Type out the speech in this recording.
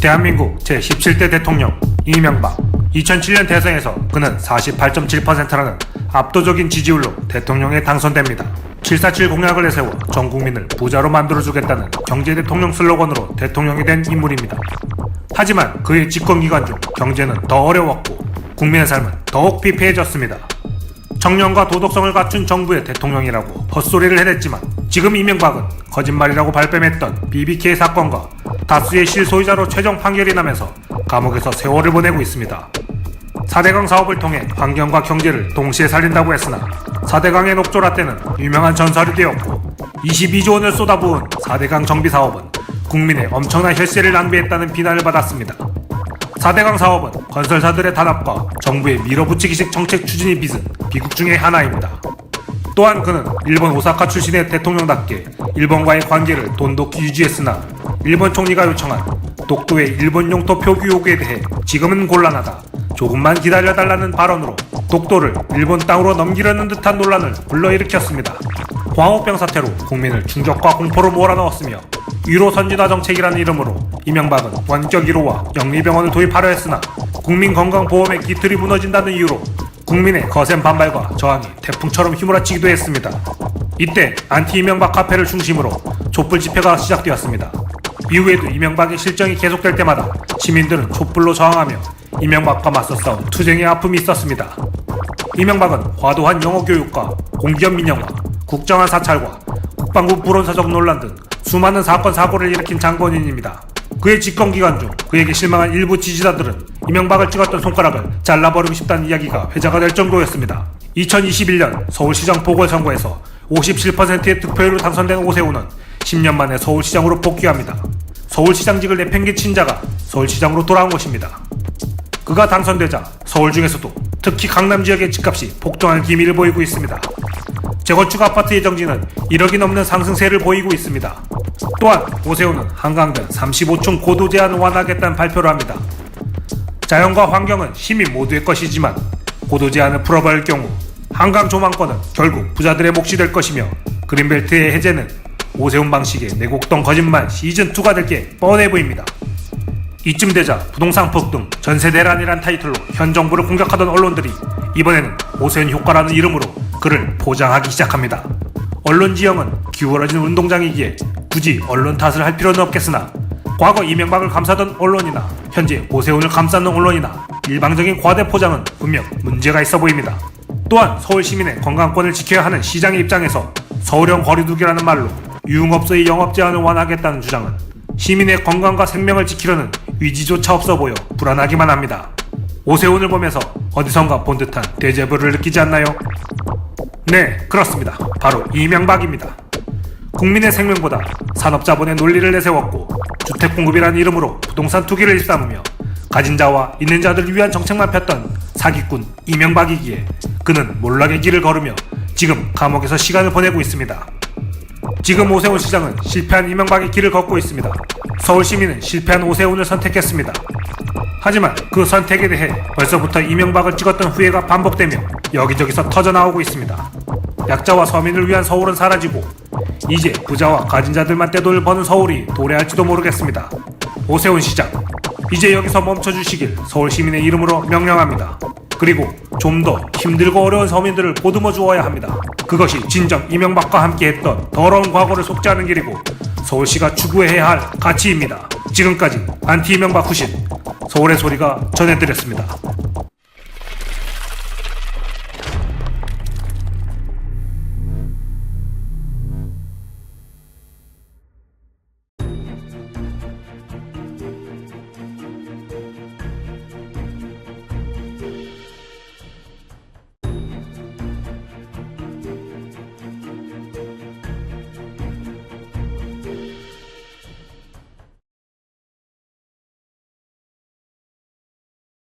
대한민국 제17대 대통령 이명박. 2007년 대선에서 그는 48.7%라는 압도적인 지지율로 대통령에 당선됩니다. 747 공약을 내세워 전 국민을 부자로 만들어주겠다는 경제대통령 슬로건으로 대통령이 된 인물입니다. 하지만 그의 집권기간 중 경제는 더 어려웠고 국민의 삶은 더욱 피폐해졌습니다. 청년과 도덕성을 갖춘 정부의 대통령이라고 헛소리를 해댔지만 지금 이명박은 거짓말이라고 발뺌했던 BBK 사건과 다수의 실소유자로 최종 판결이 나면서 감옥에서 세월을 보내고 있습니다. 4대강 사업을 통해 환경과 경제를 동시에 살린다고 했으나 4대강의 녹조라 때는 유명한 전설이 되었고 22조 원을 쏟아부은 4대강 정비 사업은 국민의 엄청난 혈세를 낭비했다는 비난을 받았습니다. 4대강 사업은 건설사들의 단합과 정부의 밀어붙이기식 정책 추진이 빚은 비극 중의 하나입니다. 또한 그는 일본 오사카 출신의 대통령답게 일본과의 관계를 돈독히 유지했으나 일본 총리가 요청한 독도의 일본 영토 표기 요구에 대해 지금은 곤란하다, 조금만 기다려달라는 발언으로 독도를 일본 땅으로 넘기려는 듯한 논란을 불러일으켰습니다. 광우병 사태로 국민을 충격과 공포로 몰아넣었으며 위로 선진화 정책이라는 이름으로 이명박은 원격 1호와 영리병원을 도입하려 했으나 국민건강보험의 기틀이 무너진다는 이유로 국민의 거센 반발과 저항이 태풍처럼 휘몰아치기도 했습니다. 이때 안티 이명박 카페를 중심으로 촛불 집회가 시작되었습니다. 이후에도 이명박의 실정이 계속될 때마다 시민들은 촛불로 저항하며 이명박과 맞서 싸운 투쟁의 아픔이 있었습니다. 이명박은 과도한 영어 교육과 공기업 민영화, 국정원 사찰과 국방부 불온서적 논란 등 수많은 사건 사고를 일으킨 장본인입니다. 그의 집권기간 중 그에게 실망한 일부 지지자들은 이명박을 찍었던 손가락을 잘라버리고 싶다는 이야기가 회자가 될 정도였습니다. 2021년 서울시장 보궐선거에서 57%의 득표율로 당선된 오세훈은 10년 만에 서울시장으로 복귀합니다. 서울시장직을 내팽개친 자가 서울시장으로 돌아온 것입니다. 그가 당선되자 서울 중에서도 특히 강남 지역의 집값이 폭등할 기미를 보이고 있습니다. 재건축 아파트 예정지는 1억이 넘는 상승세를 보이고 있습니다. 또한 오세훈은 한강변 35층 고도 제한을 완화하겠다는 발표를 합니다. 자연과 환경은 시민 모두의 것이지만 고도 제한을 풀어버릴 경우 한강 조망권은 결국 부자들의 몫이 될 것이며 그린벨트의 해제는 오세훈 방식의 내곡동 거짓말 시즌2가 될 게 뻔해 보입니다. 이쯤 되자 부동산 폭등, 전세 대란이란 타이틀로 현 정부를 공격하던 언론들이 이번에는 오세훈 효과라는 이름으로 그를 포장하기 시작합니다. 언론 지형은 기울어진 운동장이기에 굳이 언론 탓을 할 필요는 없겠으나 과거 이명박을 감싸던 언론이나 현재 오세훈을 감싸는 언론이나 일방적인 과대 포장은 분명 문제가 있어 보입니다. 또한 서울 시민의 건강권을 지켜야 하는 시장의 입장에서 서울형 거리두기라는 말로 유흥업소의 영업 제한을 완화하겠다는 주장은 시민의 건강과 생명을 지키려는 의지조차 없어 보여 불안하기만 합니다. 오세훈을 보면서 어디선가 본 듯한 데자부를 느끼지 않나요? 네, 그렇습니다. 바로 이명박입니다. 국민의 생명보다 산업자본의 논리를 내세웠고 주택 공급이라는 이름으로 부동산 투기를 일삼으며 가진 자와 있는 자들을 위한 정책만 폈던 사기꾼 이명박이기에 그는 몰락의 길을 걸으며 지금 감옥에서 시간을 보내고 있습니다. 지금 오세훈 시장은 실패한 이명박의 길을 걷고 있습니다. 서울 시민은 실패한 오세훈을 선택했습니다. 하지만 그 선택에 대해 벌써부터 이명박을 찍었던 후회가 반복되며 여기저기서 터져나오고 있습니다. 약자와 서민을 위한 서울은 사라지고 이제 부자와 가진 자들만 떼돈을 버는 서울이 도래할지도 모르겠습니다. 오세훈 시장, 이제 여기서 멈춰주시길 서울 시민의 이름으로 명령합니다. 그리고 좀 더 힘들고 어려운 서민들을 보듬어 주어야 합니다. 그것이 진정 이명박과 함께했던 더러운 과거를 속죄하는 길이고 서울시가 추구해야 할 가치입니다. 지금까지 안티 이명박 후신 서울의 소리가 전해드렸습니다.